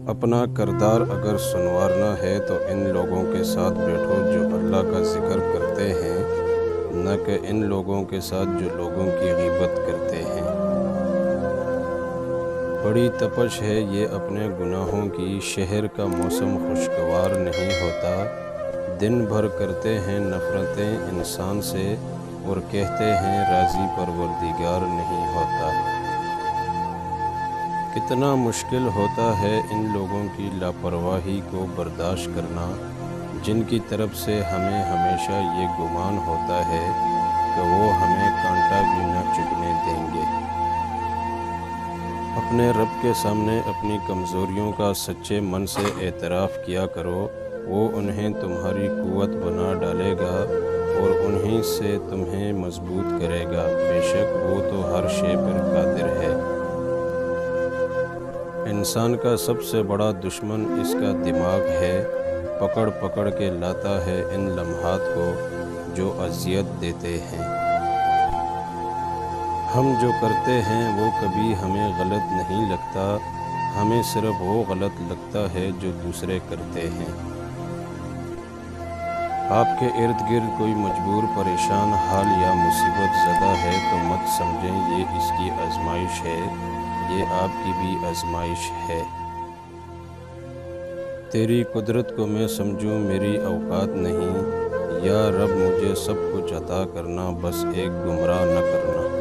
اپنا کردار اگر سنوارنا ہے تو ان لوگوں کے ساتھ بیٹھو جو اللہ کا ذکر کرتے ہیں، نہ کہ ان لوگوں کے ساتھ جو لوگوں کی غیبت کرتے ہیں۔ بڑی تپش ہے یہ اپنے گناہوں کی، شہر کا موسم خوشگوار نہیں ہوتا۔ دن بھر کرتے ہیں نفرتیں انسان سے اور کہتے ہیں راضی پروردگار نہیں ہوتا۔ کتنا مشکل ہوتا ہے ان لوگوں کی لاپرواہی کو برداشت کرنا، جن کی طرف سے ہمیں ہمیشہ یہ گمان ہوتا ہے کہ وہ ہمیں کانٹا بھی نہ چبھنے دیں گے۔ اپنے رب کے سامنے اپنی کمزوریوں کا سچے من سے اعتراف کیا کرو، وہ انہیں تمہاری قوت بنا ڈالے گا اور انہی سے تمہیں مضبوط کرے گا، بے شک وہ تو ہر شے پر قادر ہے۔ انسان کا سب سے بڑا دشمن اس کا دماغ ہے، پکڑ پکڑ کے لاتا ہے ان لمحات کو جو اذیت دیتے ہیں۔ ہم جو کرتے ہیں وہ کبھی ہمیں غلط نہیں لگتا، ہمیں صرف وہ غلط لگتا ہے جو دوسرے کرتے ہیں۔ آپ کے ارد گرد کوئی مجبور، پریشان حال یا مصیبت زدہ ہے تو مت سمجھیں یہ اس کی آزمائش ہے، یہ آپ کی بھی آزمائش ہے۔ تیری قدرت کو میں سمجھوں میری اوقات نہیں، یا رب مجھے سب کچھ عطا کرنا، بس ایک گمراہ نہ کرنا۔